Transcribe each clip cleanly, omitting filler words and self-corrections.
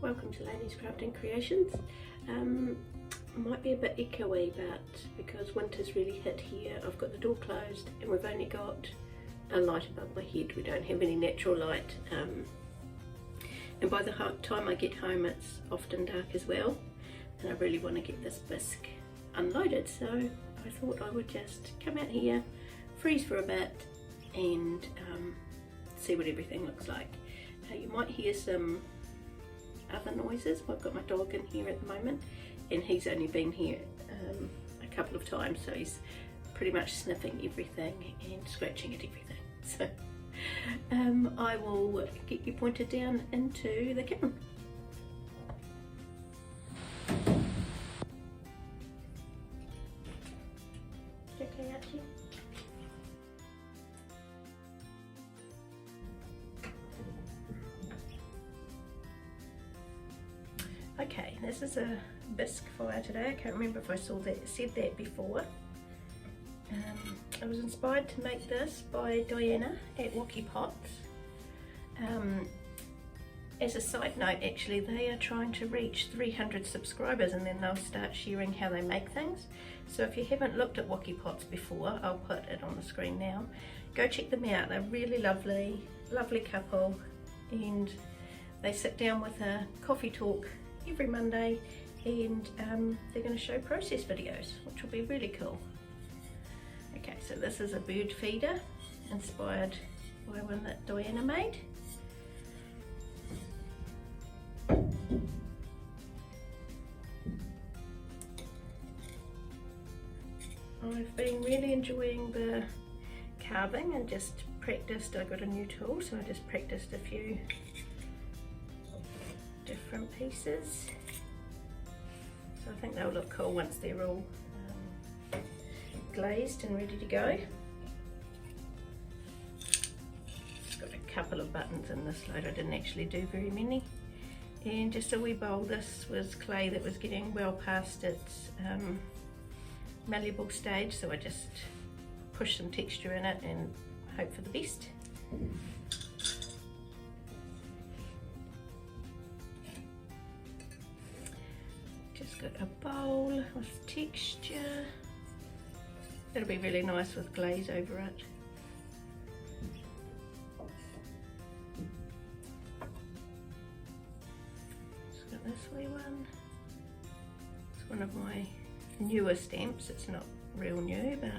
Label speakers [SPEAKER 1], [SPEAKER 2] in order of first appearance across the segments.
[SPEAKER 1] Welcome to Ladies Crafting Creations. Might be a bit echoey, but because winter's really hit here, I've got the door closed and we've only got a light above my head. We don't have any natural light, and by the time I get home it's often dark as well, and I really want to get this bisque unloaded, so I thought I would just come out here, freeze for a bit, and see what everything looks like. You might hear some other noises. I've got my dog in here at the moment, and he's only been here a couple of times, so he's pretty much sniffing everything and scratching at everything. So I will get you pointed down into the kiln. Okay, Archie? Okay, this is a bisque fire today. I can't remember if I said that before. I was inspired to make this by Diana at Wocky Pots. As a side note, actually, they are trying to reach 300 subscribers and then they'll start sharing how they make things. So if you haven't looked at Wocky Pots before, I'll put it on the screen now. Go check them out. They're really lovely, lovely couple, and they sit down with a coffee talk every Monday, and they're going to show process videos, which will be really cool. Okay, so this is a bird feeder inspired by one that Diana made. I've been really enjoying the carving and just practiced. I got a new tool, so I just practiced a few different pieces. So I think they'll look cool once they're all glazed and ready to go. Just got a couple of buttons in this load. I didn't actually do very many. And just a wee bowl. This was clay that was getting well past its malleable stage, so I just pushed some texture in it and hope for the best. Just got a bowl with texture. It'll be really nice with glaze over it. Just got this wee one. It's one of my newer stamps. It's not real new, but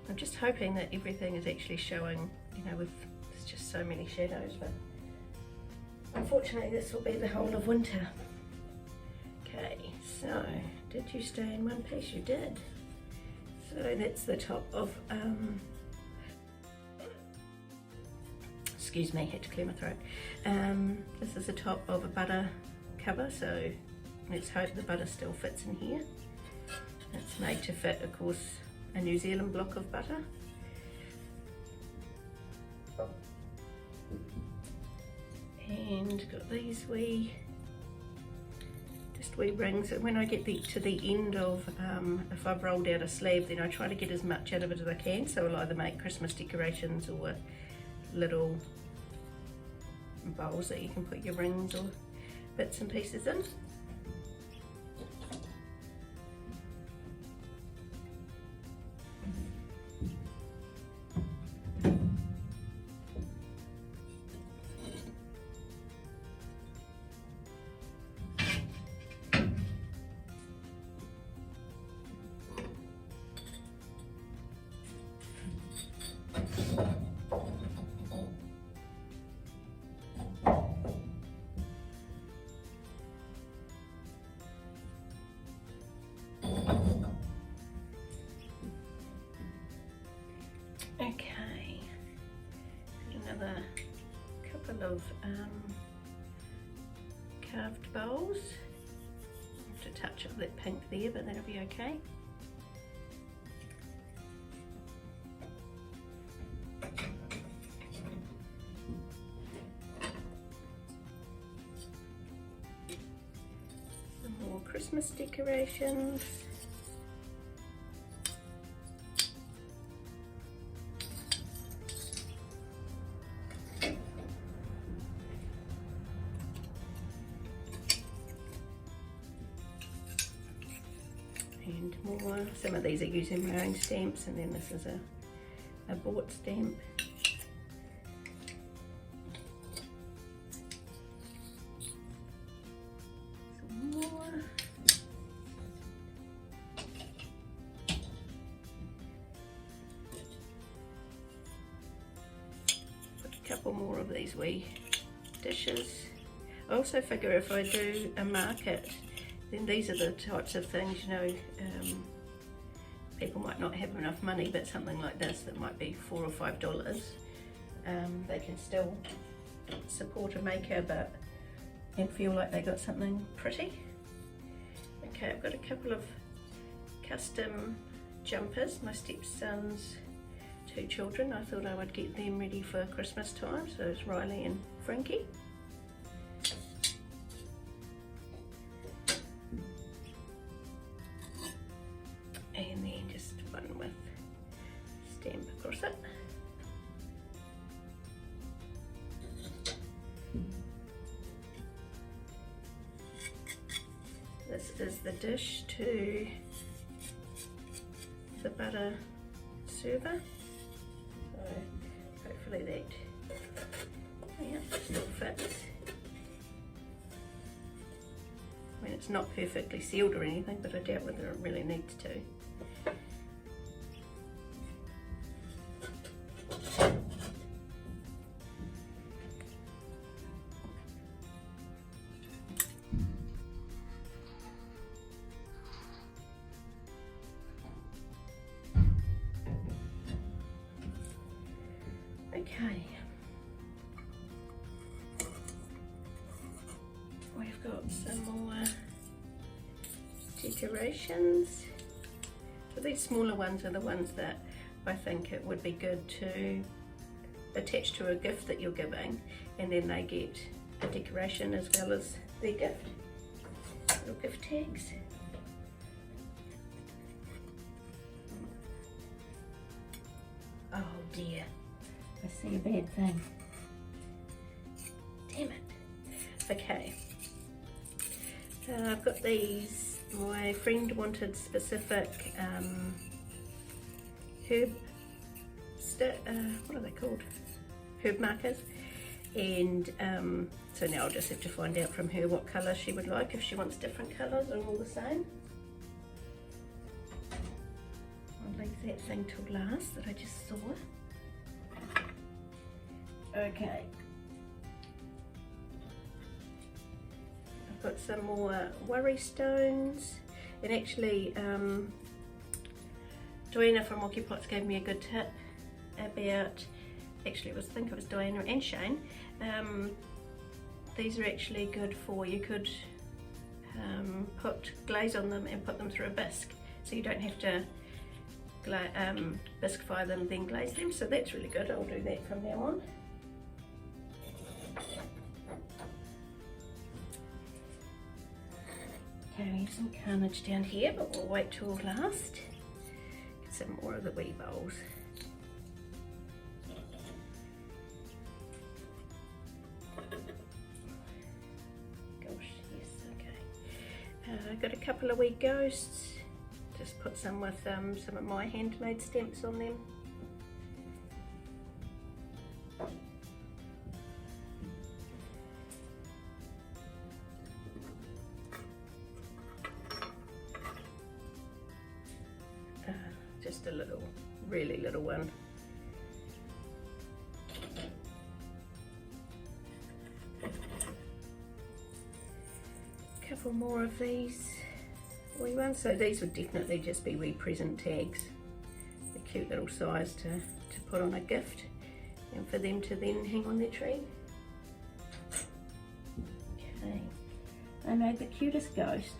[SPEAKER 1] I'm just hoping that everything is actually showing, you know, there's just so many shadows, but unfortunately this will be the whole of winter. Okay, so did you stay in one piece? You did. So that's the top of, excuse me, had to clear my throat. This is the top of a butter cover, so let's hope the butter still fits in here. It's made to fit, of course, a New Zealand block of butter. And got these wee rings. And when I get to the end of, if I've rolled out a slab, then I try to get as much out of it as I can, so I'll either make Christmas decorations or little bowls that you can put your rings or bits and pieces in. Okay, another couple of carved bowls. I have to touch up that pink there, but that'll be okay. Some more Christmas decorations. more. Some of these are using my own stamps, and then this is a bought stamp. Some more. Put a couple more of these wee dishes. I also figure if I do a market, then these are the types of things, you know, people might not have enough money, but something like this that might be $4 or $5, they can still support a maker but and feel like they got something pretty. Okay, I've got a couple of custom jumpers. My stepson's 2 children, I thought I would get them ready for Christmas time, so it's Riley and Frankie. And then just one with stamp across it. This is the dish to the butter server. So hopefully that still fits. I mean, it's not perfectly sealed or anything, but I doubt whether it really needs to. Okay, we've got some more decorations. So these smaller ones are the ones that I think it would be good to attach to a gift that you're giving, and then they get a decoration as well as their gift. Little gift tags. Oh dear. I see a bad thing. Damn it. Okay. I've got these. My friend wanted specific herb, what are they called? Herb markers. And so now I'll just have to find out from her what colour she would like, if she wants different colours or all the same. I'll leave that thing till last that I just saw. Okay, I've got some more worry stones, and actually Diana from Occupots gave me a good tip about, actually I think it was Diana and Shane, these are actually good for, you could put glaze on them and put them through a bisque, so you don't have to bisquify them then glaze them, so that's really good. I'll do that from now on. Okay, some carnage down here, but we'll wait till last. Get some more of the wee bowls. Gosh, yes, okay. I've got a couple of wee ghosts. Just put some with some of my handmade stamps on them. Just a little, really little one. A couple more of these wee ones. So these would definitely just be wee present tags. A cute little size to put on a gift and for them to then hang on their tree. Okay, I made the cutest ghost.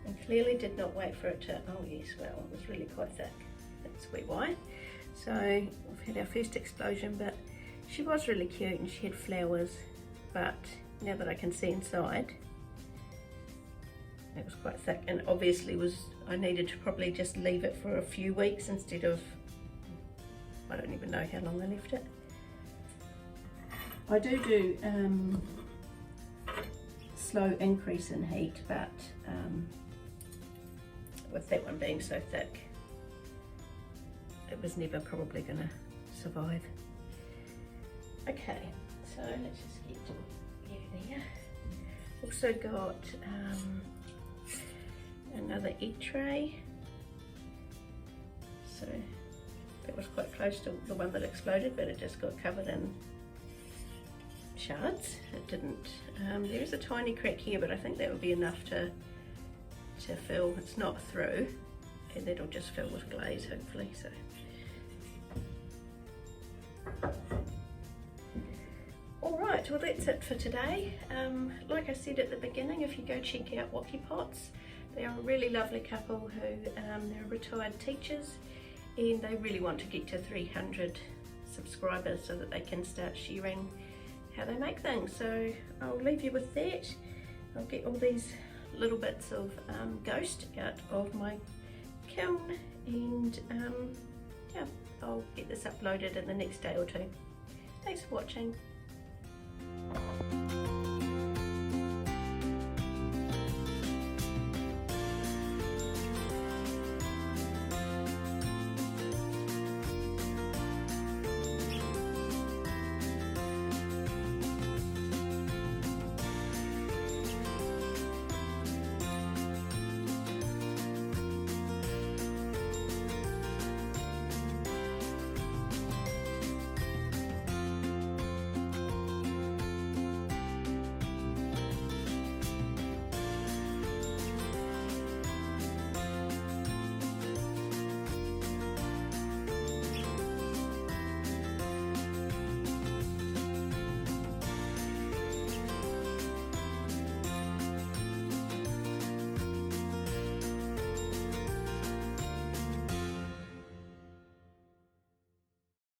[SPEAKER 1] And clearly did not wait for it to, oh yes, well, it was really quite thick. That's wee why. So we've had our first explosion, but she was really cute and she had flowers, but now that I can see inside, it was quite thick, and obviously I needed to probably just leave it for a few weeks instead of, I don't even know how long I left it. I do slow increase in heat, but with that one being so thick, it was never probably going to survive. Okay, so let's just get you there. Also got another egg tray. So it was quite close to the one that exploded, but it just got covered in shards. It didn't. There is a tiny crack here, but I think that would be enough to fill. It's not through, and that'll just fill with glaze hopefully. So. Alright, well that's it for today. Like I said at the beginning, if you go check out Wocky Pots, they are a really lovely couple who they're retired teachers, and they really want to get to 300 subscribers so that they can start sharing how they make things. So I'll leave you with that. I'll get all these little bits of ghost out of my kiln, and yeah, I'll get this uploaded in the next day or two. Thanks for watching.